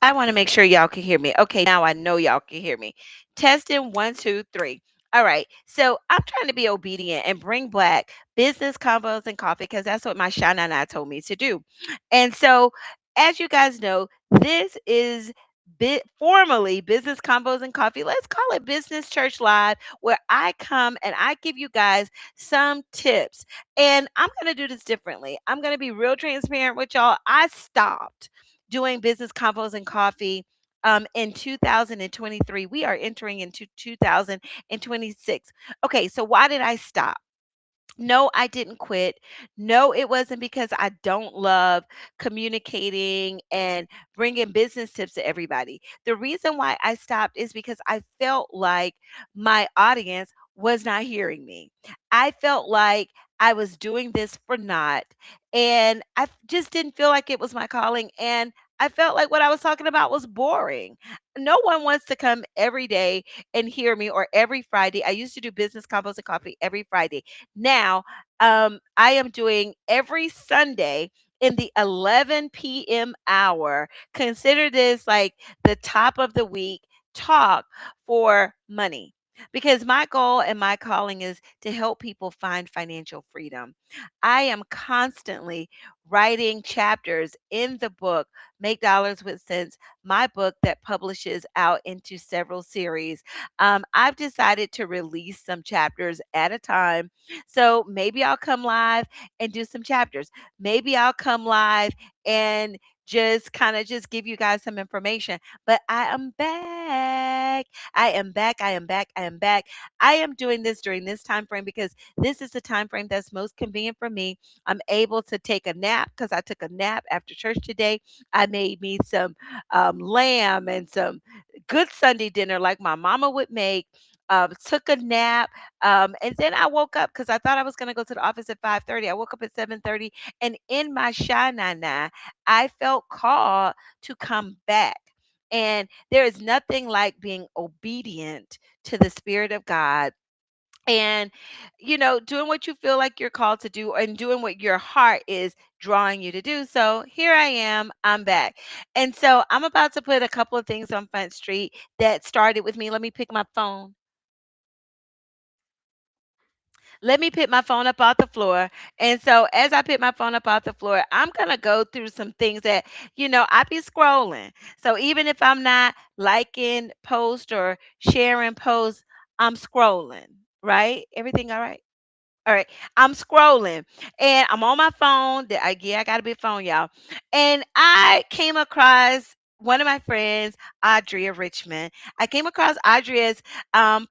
I want to make sure y'all can hear me. Okay, now I know y'all can hear me. Testing one, two, three. All right. So I'm trying to be obedient and bring back business combos and coffee because that's what my Shana and I told me to do. And so, as you guys know, this is formally business combos and coffee. Let's call it Business Church Live, where I come and I give you guys some tips. And I'm going to do this differently. I'm going to be real transparent with y'all. I stopped doing business combos and coffee in 2023. We are entering into 2026. Okay, so why did I stop? No, I didn't quit. No, it wasn't because I don't love communicating and bringing business tips to everybody. The reason why I stopped is because I felt like my audience was not hearing me. I felt like I was doing this for naught, and just didn't feel like it was my calling. And I felt like what I was talking about was boring. No one wants to come every day and hear me, or every Friday. I used to do business combos and coffee every Friday. Now, I am doing every Sunday in the 11 p.m. hour. Consider this like the top of the week talk for money. Because my goal and my calling is to help people find financial freedom. I am constantly writing chapters in the book, Make Dollars with Sense, my book that publishes out into several series. I've decided to release some chapters at a time. So maybe I'll come live and do some chapters. Maybe I'll come live and just kind of just give you guys some information. But I am back. I am back. I am back. I am back. I am doing this during this time frame because this is the time frame that's most convenient for me. I'm able to take a nap because I took a nap after church today. I made me some lamb and some good Sunday dinner like my mama would make. Took a nap, and then I woke up because I thought I was going to go to the office at 5:30. I woke up at 7:30, and in my shanana, I felt called to come back. And there is nothing like being obedient to the Spirit of God, and doing what you feel like you're called to do and doing what your heart is drawing you to do. So here I am, I'm back. And so I'm about to put a couple of things on Front Street that started with me. Let me pick my phone up off the floor. And so as I pick my phone up off the floor, I'm going to go through some things that, I be scrolling. So even if I'm not liking post or sharing posts, I'm scrolling, right? Everything all right? All right. I'm scrolling and I'm on my phone. Yeah, I got a big phone, y'all. And I came across one of my friends, Audrea Richmond. I came across Audrea's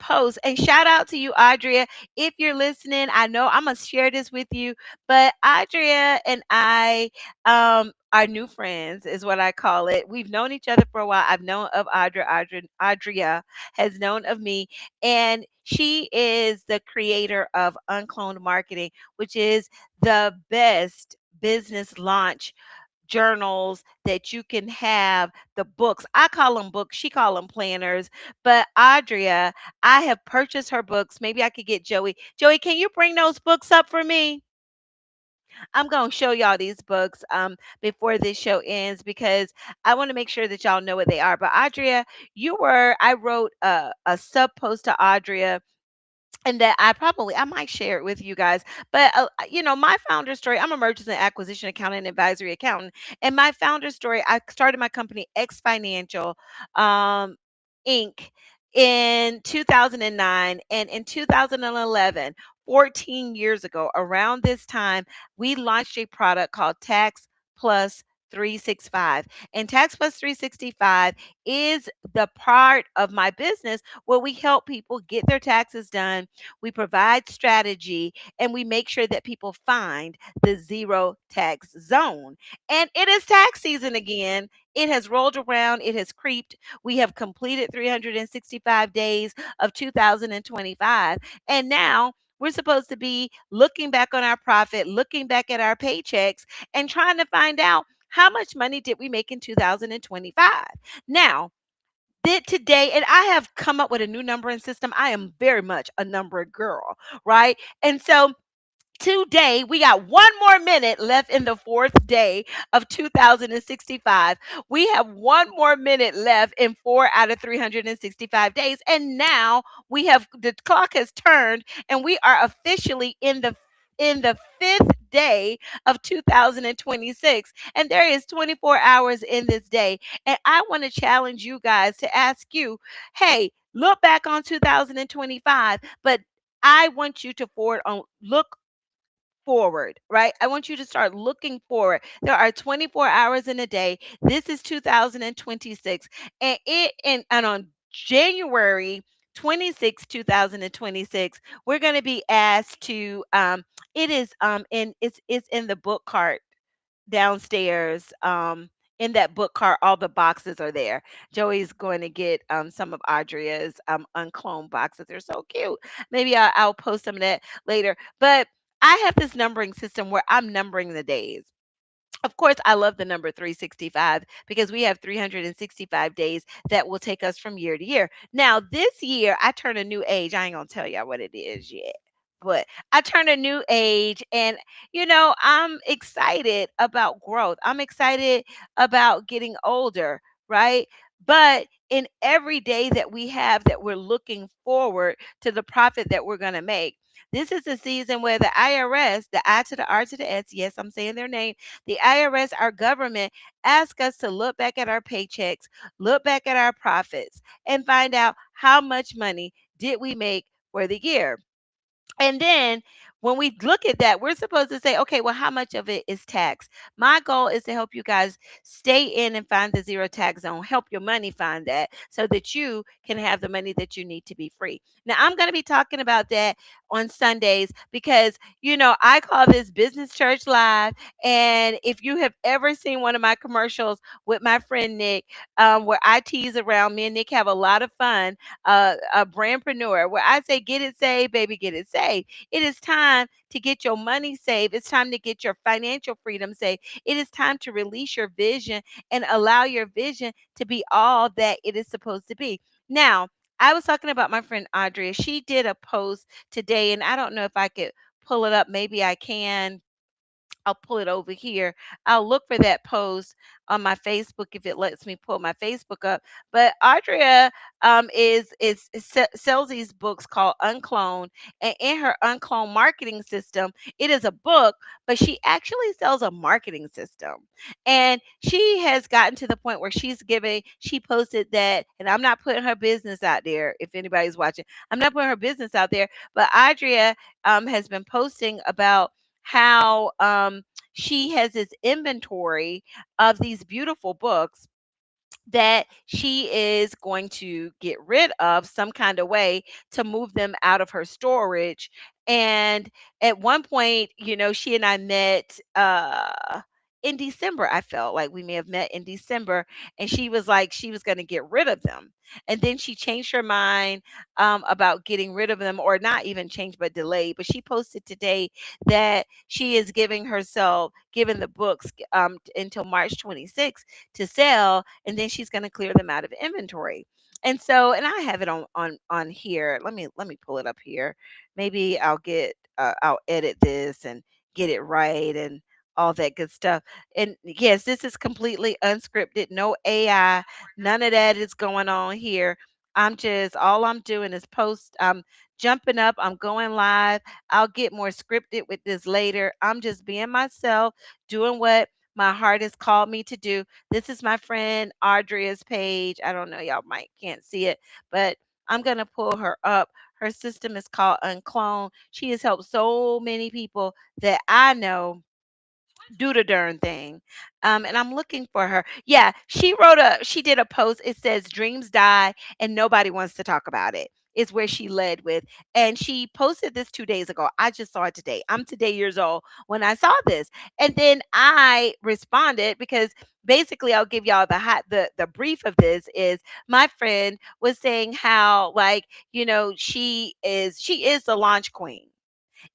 post, and shout out to you, Audrea. If you're listening, I know I'm going to share this with you, but Audrea and I are new friends, is what I call it. We've known each other for a while. I've known of Audrea has known of me, and she is the creator of Uncloned Marketing, which is the best business launch journals that you can have. The books, I call them books, she call them planners. But Audrea, I have purchased her books. Maybe I could get Joey, can you bring those books up for me? I'm going to show y'all these books before this show ends because I want to make sure that y'all know what they are. But Audrea, I wrote a sub post to Audrea, and that I might share it with you guys. But my founder story, I'm a mergers and acquisition accountant and advisory accountant. And my founder story, I started my company X Financial Inc. in 2009, and in 2011, 14 years ago, around this time, we launched a product called Tax Plus 365. And Tax Plus 365 is the part of my business where we help people get their taxes done. We provide strategy, and we make sure that people find the zero tax zone. And it is tax season again. It has rolled around, it has creeped. We have completed 365 days of 2025. And now we're supposed to be looking back on our profit, looking back at our paychecks, and trying to find out how much money did we make in 2025. Now, did today, and I have come up with a new numbering system. I am very much a number girl, right? And so today we got one more minute left in the fourth day of 2065. We have one more minute left in 4 out of 365 days, and now we have the clock has turned and we are officially in the fifth day of 2026, and there is 24 hours in this day. And I want to challenge you guys to ask you, hey, look back on 2025, but I want you to look forward, right? I want you to start looking forward. There are 24 hours in a day. This is 2026. And on January 26, 2026, we're going to be asked to it is in it's in the book cart downstairs. In that book cart, all the boxes are there. Joey's going to get some of Audria's uncloned boxes. They're so cute. Maybe I'll post some of that later. But I have this numbering system where I'm numbering the days. Of course, I love the number 365 because we have 365 days that will take us from year to year. Now, this year, I turn a new age. I ain't going to tell y'all what it is yet. But I turn a new age, and I'm excited about growth. I'm excited about getting older, right? But in every day that we have that we're looking forward to the profit that we're going to make. This is a season where the IRS, the I to the R to the S, yes, I'm saying their name, the IRS, our government, ask us to look back at our paychecks, look back at our profits, and find out how much money did we make for the year. And then when we look at that, we're supposed to say, okay, well, how much of it is tax? My goal is to help you guys stay in and find the zero tax zone, help your money find that so that you can have the money that you need to be free. Now, I'm going to be talking about that on Sundays because, I call this Business Church Live. And if you have ever seen one of my commercials with my friend Nick, where I tease around, me and Nick have a lot of fun, a brandpreneur, where I say, get it saved, baby, get it saved. It is time to get your money saved. It's time to get your financial freedom saved. It is time to release your vision and allow your vision to be all that it is supposed to be. Now, I was talking about my friend Audrey. She did a post today, and I don't know if I could pull it up. Maybe I can. I'll pull it over here. I'll look for that post on my Facebook if it lets me pull my Facebook up. But Audria sells these books called Unclone, and in her Unclone marketing system, it is a book, but she actually sells a marketing system. And she has gotten to the point where she posted that, and I'm not putting her business out there. If anybody's watching, I'm not putting her business out there, but Audria has been posting about how she has this inventory of these beautiful books that she is going to get rid of some kind of way to move them out of her storage. And at one point, she and I met in December. I felt like we may have met in December, and she was like she was going to get rid of them. And then she changed her mind about getting rid of them, or not even changed, but delayed. But she posted today that she is giving the books until March 26th to sell, and then she's going to clear them out of inventory. And I have it on here. Let me pull it up here. Maybe I'll edit this and get it right and all that good stuff. And yes, this is completely unscripted, no AI, none of that is going on here. All I'm doing is post. I'm jumping up, I'm going live. I'll get more scripted with this later. I'm just being myself, doing what my heart has called me to do. This is my friend Audria's page. I don't know, y'all might can't see it, but I'm gonna pull her up. Her system is called Unclone. She has helped so many people that I know do the darn thing. And I'm looking for her. Yeah, she did a post. It says dreams die and nobody wants to talk about it. Is where she led with. And she posted this 2 days ago. I just saw it today. I'm today years old when I saw this. And then I responded because basically I'll give y'all the brief of this is my friend was saying how, like, she is the launch queen.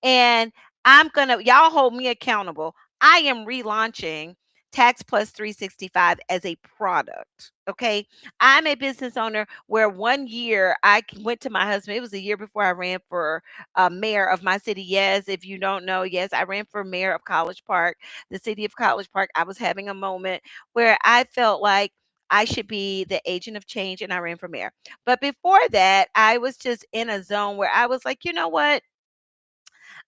And y'all hold me accountable. I am relaunching Tax Plus 365 as a product. Okay. I'm a business owner where one year went to my husband. It was a year before I ran for mayor of my city. Yes, if you don't know, yes, I ran for mayor of College Park, the city of College Park. I was having a moment where I felt like I should be the agent of change and I ran for mayor. But before that, I was just in a zone where I was like, you know what?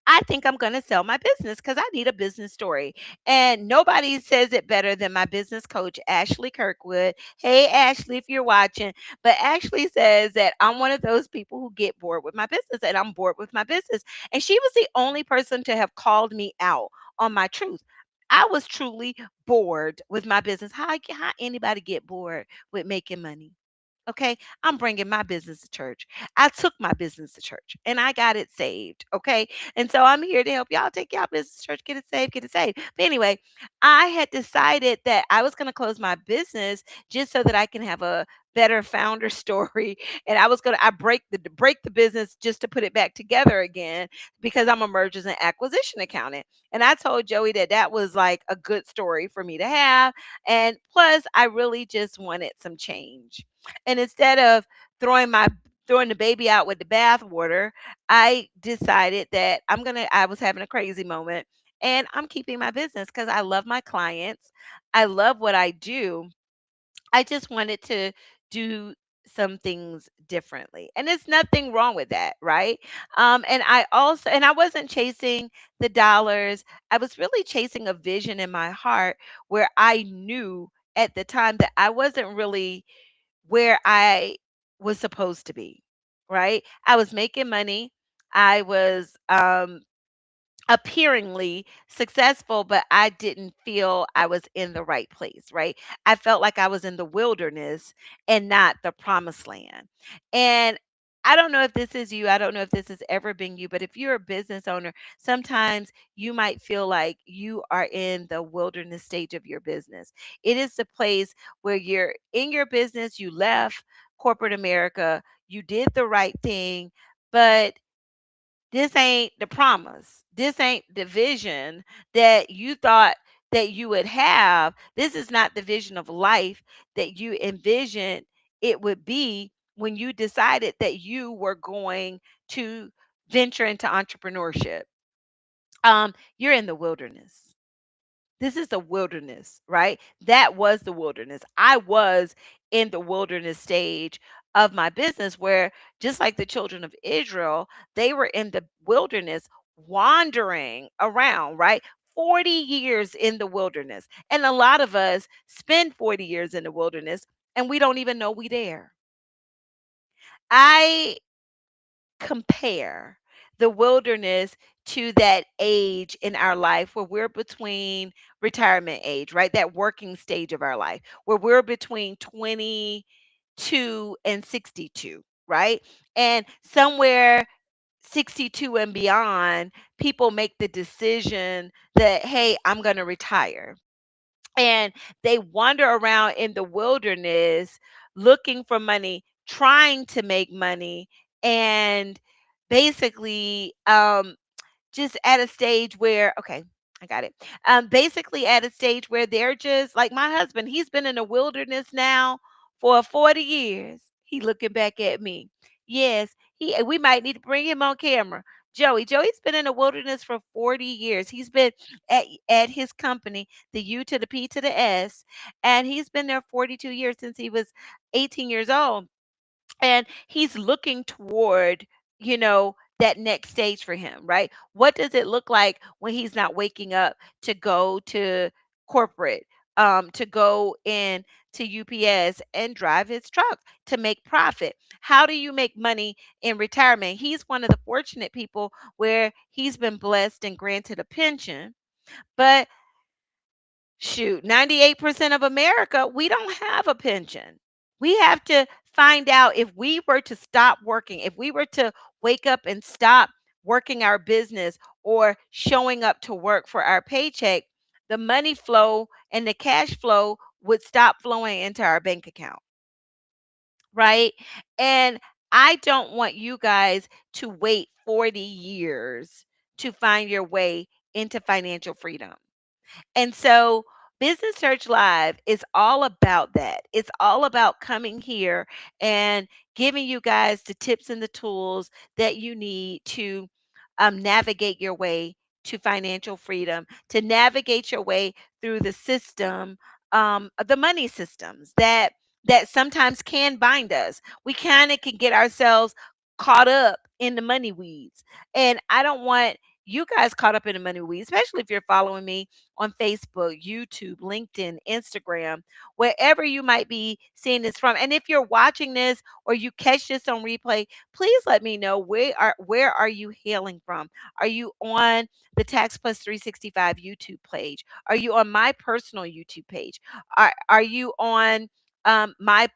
I think I'm going to sell my business because I need a business story. And nobody says it better than my business coach, Ashley Kirkwood. Hey, Ashley, if you're watching. But Ashley says that I'm one of those people who get bored with my business, and I'm bored with my business. And she was the only person to have called me out on my truth. I was truly bored with my business. How anybody get bored with making money? Okay. I'm bringing my business to church. I took my business to church and I got it saved. Okay. And so I'm here to help y'all take y'all business to church, get it saved, get it saved. But anyway, I had decided that I was going to close my business just so that I can have a better founder story. And I break the business just to put it back together again because I'm a mergers and acquisition accountant. And I told Joey that that was like a good story for me to have. And plus, I really just wanted some change. And instead of throwing the baby out with the bathwater, I decided that I was having a crazy moment and I'm keeping my business because I love my clients. I love what I do. I just wanted to do some things differently. And there's nothing wrong with that, right? And I wasn't chasing the dollars. I was really chasing a vision in my heart where I knew at the time that I wasn't really where I was supposed to be, right? I was making money. I was appearingly successful, but I didn't feel I was in the right place, right? I felt like I was in the wilderness and not the promised land. And I don't know if this is you. I don't know if this has ever been you, but if you're a business owner, sometimes you might feel like you are in the wilderness stage of your business. It is the place where you're in your business, you left corporate America, you did the right thing, but this ain't the promise. This ain't the vision that you thought that you would have. This is not the vision of life that you envisioned it would be when you decided that you were going to venture into entrepreneurship. You're in the wilderness. This is the wilderness, right? That was the wilderness. I was in the wilderness stage of my business where, just like the children of Israel, they were in the wilderness wandering around, right? 40 years in the wilderness. And a lot of us spend 40 years in the wilderness and we don't even know we there. I compare the wilderness to that age in our life where we're between retirement age, right? That working stage of our life, where we're between 22 and 62, right? And somewhere 62 and beyond, people make the decision that, hey, I'm going to retire, and they wander around in the wilderness looking for money, trying to make money, and basically just at a stage where, okay, I got it. Basically at a stage where they're just like my husband. He's been in the wilderness now for 40 years. He looking back at me. Yes, we might need to bring him on camera. Joey's been in the wilderness for 40 years. He's been at his company, the U to the P to the S, and he's been there 42 years since he was 18 years old, and he's looking toward, that next stage for him, right? What does it look like when he's not waking up to go to corporate, to go in to UPS and drive his truck to make profit? How do you make money in retirement? He's one of the fortunate people where he's been blessed and granted a pension, but shoot, 98% of America, we don't have a pension. We have to find out, if we were to stop working, if we were to wake up and stop working our business or showing up to work for our paycheck, the money flow and the cash flow would stop flowing into our bank account, right? And I don't want you guys to wait 40 years to find your way into financial freedom. And so Business Search Live is all about that. It's all about coming here and giving you guys the tips and the tools that you need to navigate your way to financial freedom, to navigate your way through the system, the money systems that sometimes can bind us. We kind of can get ourselves caught up in the money weeds, and I don't want you guys caught up in the money weeds, especially if you're following me on Facebook, YouTube, LinkedIn, Instagram, wherever you might be seeing this from. And if you're watching this or you catch this on replay, please let me know where are you hailing from? Are you on the Tax Plus 365 YouTube page? Are you on my personal YouTube page? Are you on my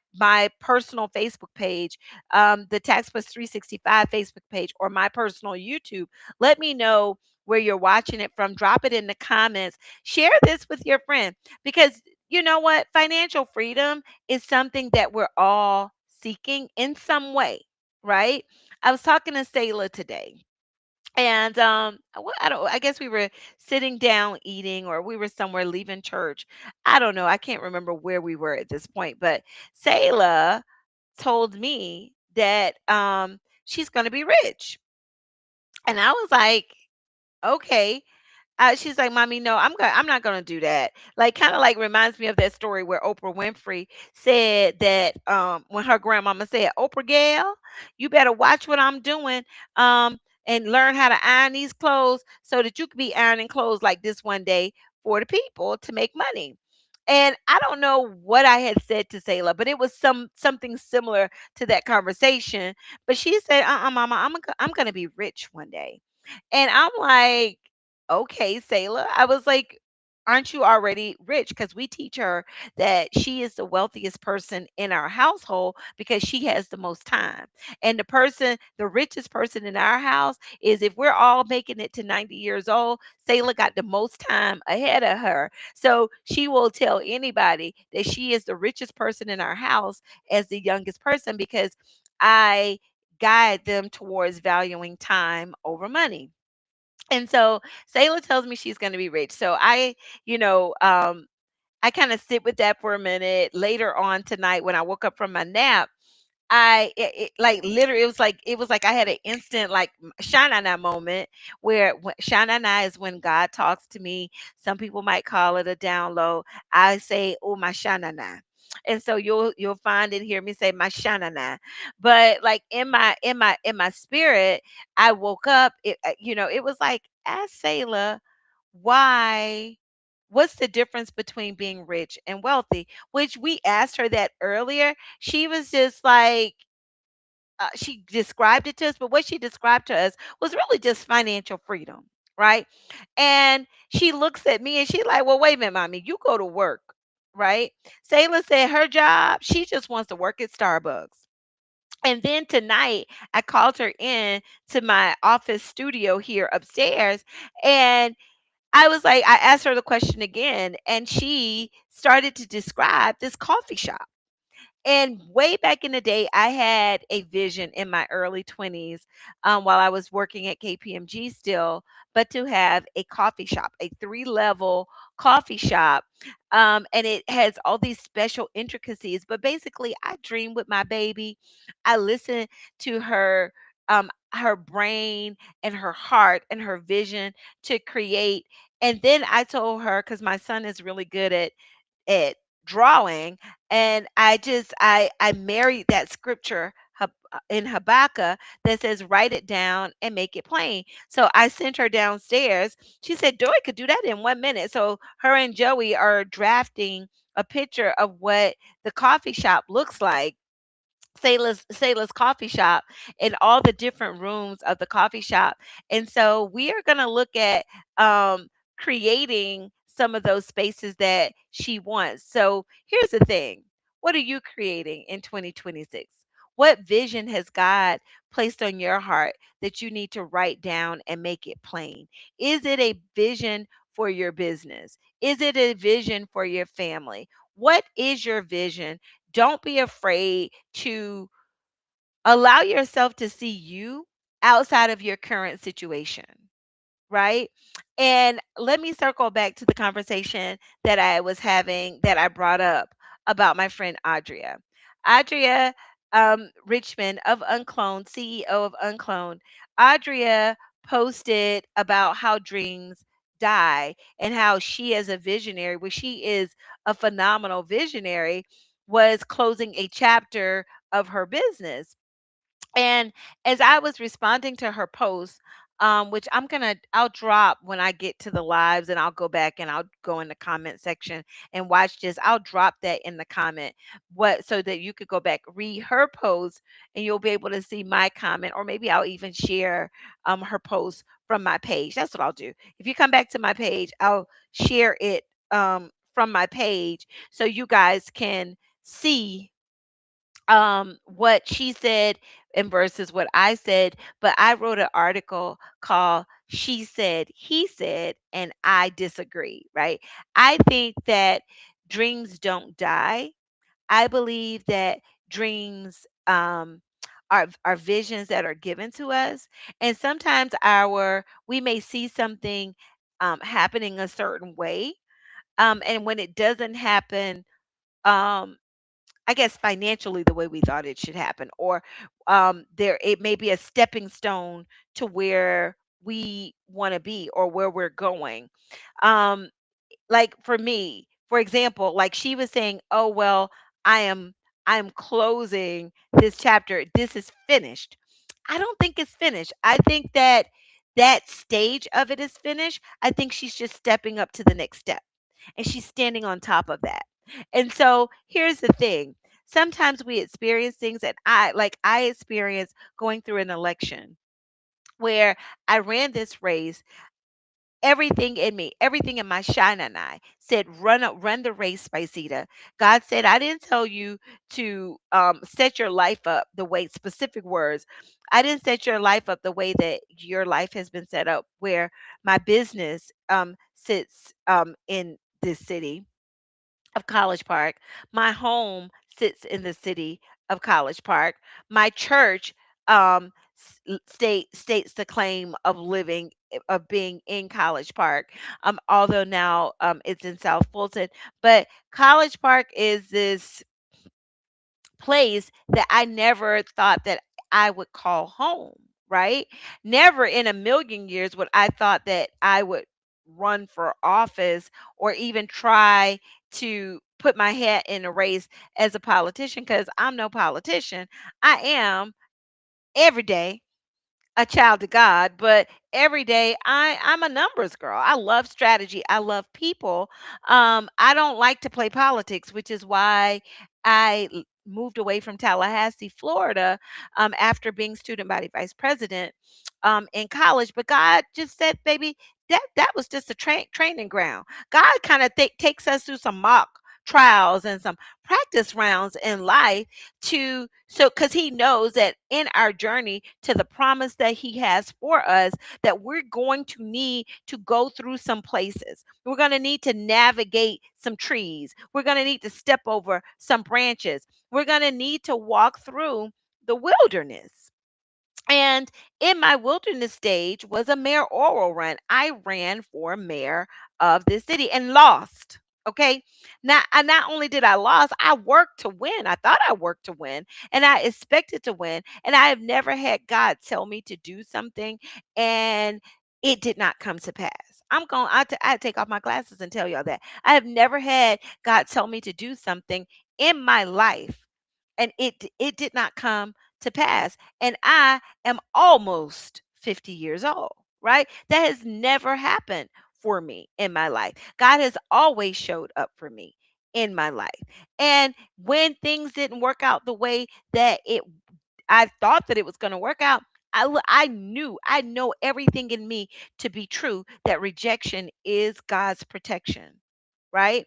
personal Facebook page, the Tax Plus 365 Facebook page, or my personal YouTube? Let me know where you're watching it from. Drop it in the comments. Share this with your friend, because you know what? Financial freedom is something that we're all seeking in some way, right? I was talking to Sayla today, and well, I guess we were sitting down eating, or we were somewhere leaving church. I don't know. I can't remember where we were at this point, but Sayla told me that she's going to be rich. And I was like, okay. She's like, "Mommy, no, I'm not gonna do that." Like, kind of like reminds me of that story where Oprah Winfrey said that when her grandmama said, "Oprah gal, you better watch what I'm doing, and learn how to iron these clothes so that you could be ironing clothes like this one day for the people to make money." And I don't know what I had said to Sayla, but it was something similar to that conversation. But she said, Mama, I'm gonna be rich one day." And I'm like, "Okay, Sayla." I was like, "Aren't you already rich?" Because we teach her that she is the wealthiest person in our household because she has the most time. And the richest person in our house is, if we're all making it to 90 years old, Sayla got the most time ahead of her. So she will tell anybody that she is the richest person in our house as the youngest person, because I guide them towards valuing time over money. And so Sayla tells me she's going to be rich. So you know, I kind of sit with that for a minute. Later on tonight, when I woke up from my nap, like literally, it was like I had an instant like shine on that moment where shine on eye is when God talks to me. Some people might call it a download. I say, "Oh, my shine on eye." And so you'll find and hear me say my shana na. But like in my spirit, I woke up. It was like, ask Sayla, why, what's the difference between being rich and wealthy? Which we asked her that earlier. She was just like, she described it to us, but what she described to us was really just financial freedom, right? And she looks at me and she's like, "Well, wait a minute, mommy, you go to work, right?" Sayla said her job, she just wants to work at Starbucks. And then tonight, I called her in to my office studio here upstairs, and I asked her the question again, and she started to describe this coffee shop. And way back in the day, I had a vision in my early 20s, while I was working at KPMG still, but to have a coffee shop, a three-level coffee shop. And it has all these special intricacies. But basically, I dream with my baby. I listen to her brain and her heart and her vision to create. And then I told her, because my son is really good at drawing, and I married that scripture in Habakkuk that says, "Write it down and make it plain." So I sent her downstairs. She said Joey could do that in 1 minute. So her and Joey are drafting a picture of what the coffee shop looks like, Sayla's coffee shop, and all the different rooms of the coffee shop. And so we are going to look at creating some of those spaces that she wants. So here's the thing. What are you creating in 2026? What vision has God placed on your heart that you need to write down and make it plain? Is it a vision for your business? Is it a vision for your family? What is your vision? Don't be afraid to allow yourself to see you outside of your current situation. right? And let me circle back to the conversation that I was having, that I brought up about my friend Adria. Adria Richmond of Uncloned, CEO of Uncloned. Adria posted about how dreams die and how she, as a visionary, where she is a phenomenal visionary, was closing a chapter of her business. And as I was responding to her post, which I'll drop when I get to the lives, and I'll go back and I'll go in the comment section and watch this. I'll drop that in the comment, what, so that you could go back, read her post, and you'll be able to see my comment, or maybe I'll even share her post from my page. That's what I'll do. If you come back to my page, I'll share it from my page so you guys can see what she said and versus what I said. But I wrote an article called She Said, He Said, and I Disagree, right? I think that dreams don't die. I believe that dreams are visions that are given to us. And sometimes we may see something happening a certain way. And when it doesn't happen, um I guess financially the way we thought it should happen, or there it may be a stepping stone to where we want to be or where we're going. Um, like for me, for example, like she was saying, "Oh well, I am I'm closing this chapter. This is finished." I don't think it's finished. I think that that stage of it is finished. I think she's just stepping up to the next step, and she's standing on top of that. And so here's the thing. Sometimes we experience things that I experienced going through an election where I ran this race. Everything in me, everything in my shine and I said, run the race, Spiceda. God said, I didn't tell you to set your life up the way, specific words. I didn't set your life up the way that your life has been set up, where my business sits in this city of College Park. My home sits in the city of College Park. My church states the claim of living, of being in College Park. Although now it's in South Fulton, but College Park is this place that I never thought that I would call home, right? Never in a million years would I thought that I would run for office or even try to put my hat in a race as a politician, because I'm no politician. I am every day a child of God, but every day I'm a numbers girl. I love strategy. I love people. I don't like to play politics, which is why moved away from Tallahassee, Florida, after being student body vice president in college. But God just said, baby, that was just a training ground. God kind of takes us through some mock trials and some practice rounds in life, to so because he knows that in our journey to the promise that he has for us, that we're going to need to go through some places. We're going to need to navigate some trees. We're going to need to step over some branches. We're going to need to walk through the wilderness. And in my wilderness stage was a mayoral run. I ran for mayor of this city and lost. Okay. Not only did I lose, I worked to win. I thought I worked to win, and I expected to win. And I have never had God tell me to do something and it did not come to pass. I take off my glasses and tell y'all that. I have never had God tell me to do something in my life and it did not come to pass. And I am almost 50 years old, right? That has never happened for me in my life. God has always showed up for me in my life. And when things didn't work out the way that it I thought that it was going to work out, I know everything in me to be true, that rejection is God's protection, right?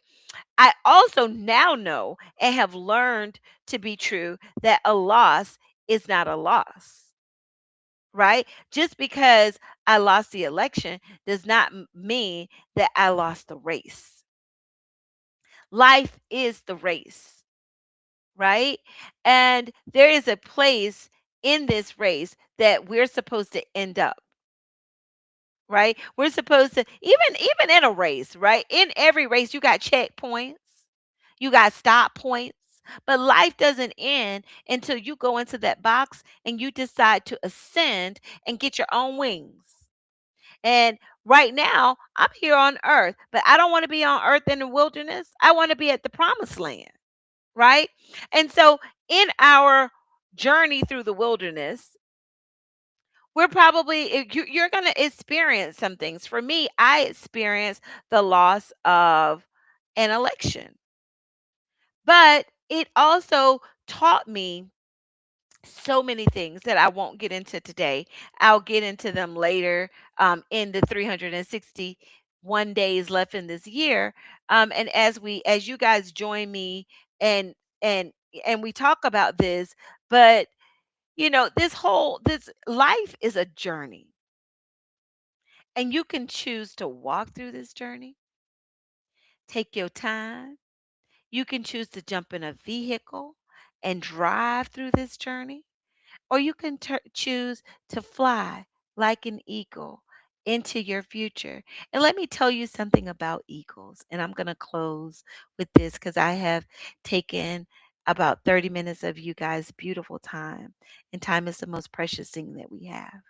I also now know and have learned to be true that a loss is not a loss, right? Just because I lost the election does not mean that I lost the race. Life is the race, right? And there is a place in this race that we're supposed to end up, right? We're supposed to, even in a race, right? In every race, you got checkpoints, you got stop points. But life doesn't end until you go into that box and you decide to ascend and get your own wings. And right now, I'm here on earth, but I don't want to be on earth in the wilderness. I want to be at the promised land, right? And so, in our journey through the wilderness, we're probably you're going to experience some things. For me, I experienced the loss of an election, but it also taught me so many things that I won't get into today. I'll get into them later, in the 361 days left in this year. And as you guys join me and and and we talk about this, but this life is a journey, and you can choose to walk through this journey, take your time. You can choose to jump in a vehicle and drive through this journey, or you can choose to fly like an eagle into your future. And let me tell you something about eagles. And I'm going to close with this because I have taken about 30 minutes of you guys' beautiful time. And time is the most precious thing that we have.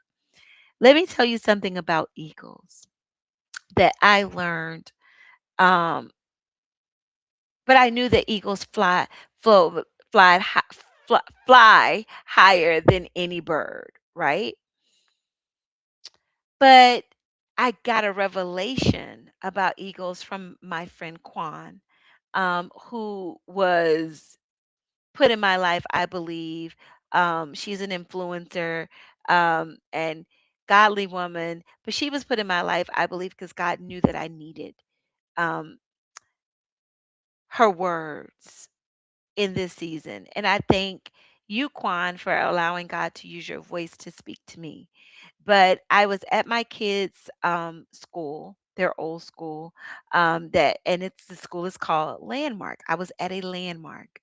Let me tell you something about eagles that I learned. Um, but I knew that eagles flo- fly higher than any bird, right? But I got a revelation about eagles from my friend Quan, who was put in my life, I believe. She's an influencer, and godly woman, but she was put in my life, I believe, because God knew that I needed um, her words in this season. And I thank you, Quan, for allowing God to use your voice to speak to me. But I was at my kids' school, their old school, and the school is called Landmark. I was at a Landmark,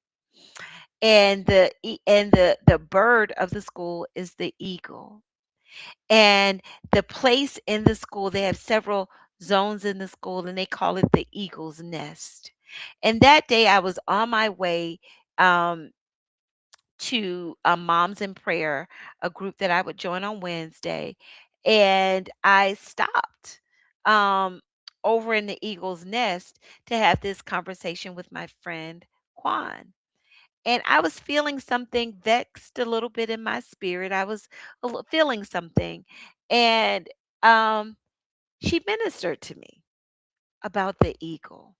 and the bird of the school is the eagle. And the place in the school, they have several zones in the school, and they call it the Eagle's Nest. And that day, I was on my way. Um, to Moms in Prayer, a group that I would join on Wednesday. And I stopped um, over in the Eagle's Nest to have this conversation with my friend Quan. And I was feeling something vexed a little bit in my spirit. I was feeling something. And um, she ministered to me about the eagle.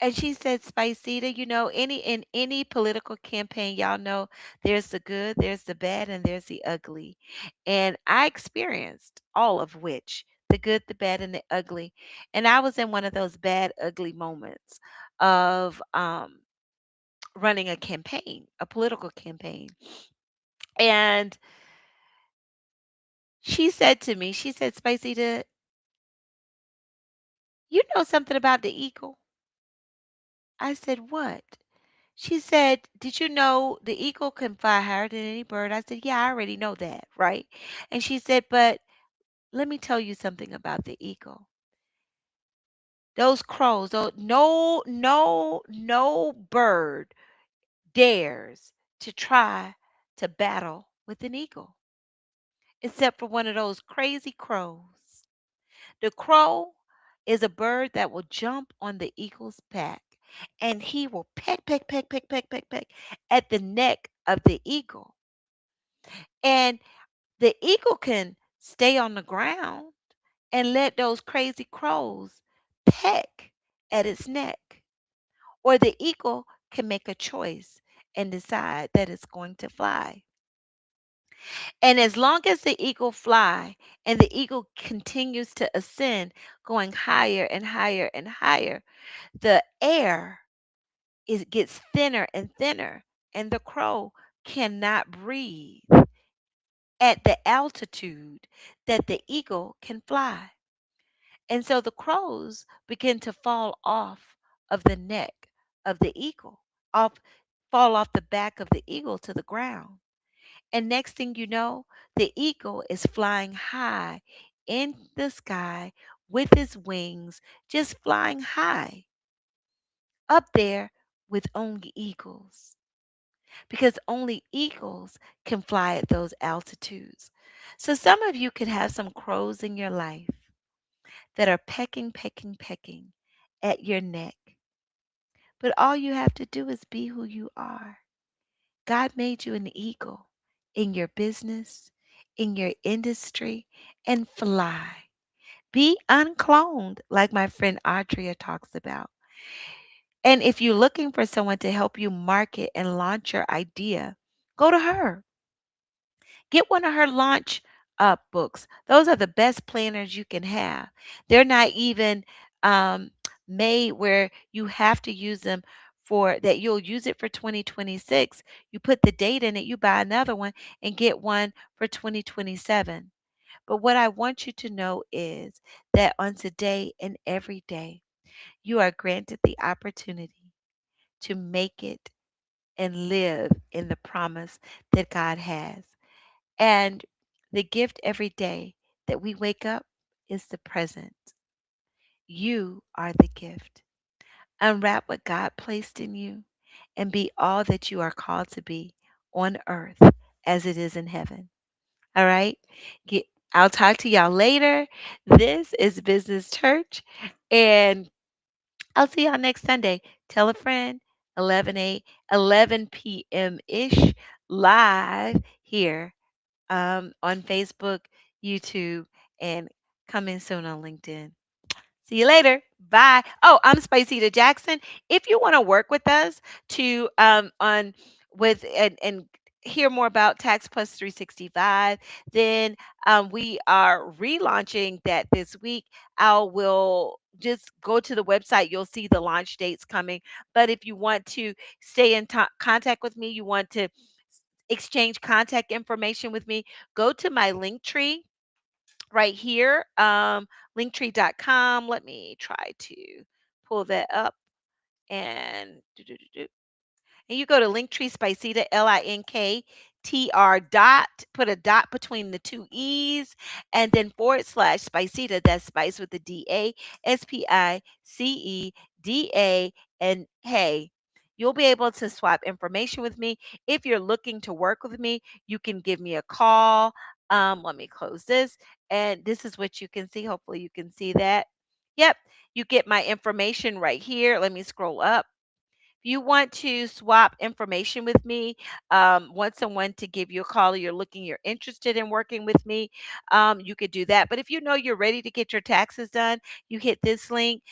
And she said, Spiceda, in any political campaign, y'all know there's the good, there's the bad, and there's the ugly. And I experienced all of which, the good, the bad, and the ugly. And I was in one of those bad, ugly moments of running a campaign, a political campaign. And she said, Spiceda, you know something about the eagle? I said, what? She said, "Did you know the eagle can fly higher than any bird?" I said, "Yeah, I already know that, right?" And she said, "But let me tell you something about the eagle. Those crows, no bird dares to try to battle with an eagle, except for one of those crazy crows. The crow is a bird that will jump on the eagle's back, and he will peck, peck, peck, peck, peck, peck, peck at the neck of the eagle. And the eagle can stay on the ground and let those crazy crows peck at its neck. Or the eagle can make a choice and decide that it's going to fly. And as long as the eagle fly and the eagle continues to ascend, going higher and higher and higher, the air gets thinner and thinner, and the crow cannot breathe at the altitude that the eagle can fly. And so the crows begin to fall off of the neck of the eagle, off fall off the back of the eagle to the ground. And next thing you know, the eagle is flying high in the sky with his wings, just flying high up there with only eagles. Because only eagles can fly at those altitudes. So some of you could have some crows in your life that are pecking, pecking, pecking at your neck. But all you have to do is be who you are. God made you an eagle in your business, in your industry, and fly. Be uncloned, like my friend Audria talks about. And if you're looking for someone to help you market and launch your idea, go to her. Get one of her launch up books. Those are the best planners you can have. They're not even um, made where you have to use them for that you'll use it for 2026. You put the date in it, you buy another one and get one for 2027. But what I want you to know is that on today and every day, you are granted the opportunity to make it and live in the promise that God has. And the gift every day that we wake up is the present. You are the gift. Unwrap what God placed in you and be all that you are called to be on earth as it is in heaven. All right? Get, I'll talk to y'all later. This is Business Church, and I'll see y'all next Sunday. Tell a friend, 11 p.m. ish, live here on Facebook, YouTube, and coming soon on LinkedIn. See you later. Bye. Oh, I'm Spiceda Jackson. If you want to work with us to on with and hear more about Tax Plus 365, then we are relaunching that this week. I will just go to the website. You'll see the launch dates coming. But if you want to stay in contact with me, you want to exchange contact information with me, go to my link tree right here, linktree.com. Let me try to pull that up and and you go to Linktree Spiceda, LINKTR dot, put a dot between the two E's, and then forward slash Spiceda, that's Spice with the DA, SPICEDA, and hey, you'll be able to swap information with me. If you're looking to work with me, you can give me a call. Let me close this, and this is what you can see. Hopefully, you can see that. Yep, you get my information right here. Let me scroll up. If you want to swap information with me, want someone to give you a call, or you're interested in working with me, you could do that. But if you know you're ready to get your taxes done, you hit this link.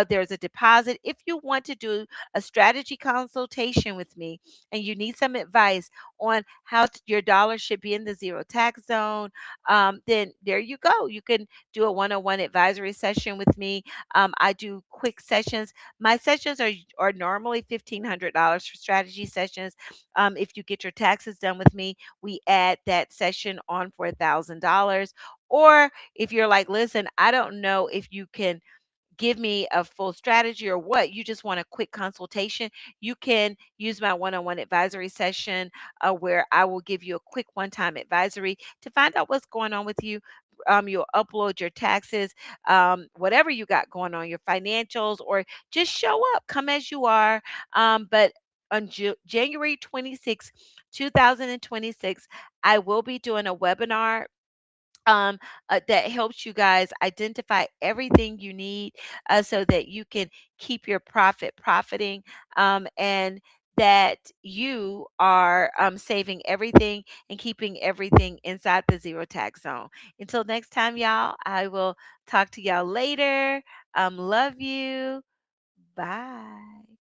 There's a deposit. If you want to do a strategy consultation with me and you need some advice on how your dollar should be in the zero tax zone, then there you go. You can do a one-on-one advisory session with me. I do quick sessions. My sessions are normally $1,500 for strategy sessions. If you get your taxes done with me, we add that session on for $1,000. Or if you're like, listen, I don't know if you can give me a full strategy or what, you just want a quick consultation, you can use my one-on-one advisory session, where I will give you a quick one-time advisory to find out what's going on with you. You'll upload your taxes, whatever you got going on, your financials, or just show up, come as you are. But on January 26, 2026, I will be doing a webinar um, that helps you guys identify everything you need, so that you can keep your profit profiting, and that you are saving everything and keeping everything inside the zero tax zone. Until next time, y'all, I will talk to y'all later. Love you. Bye.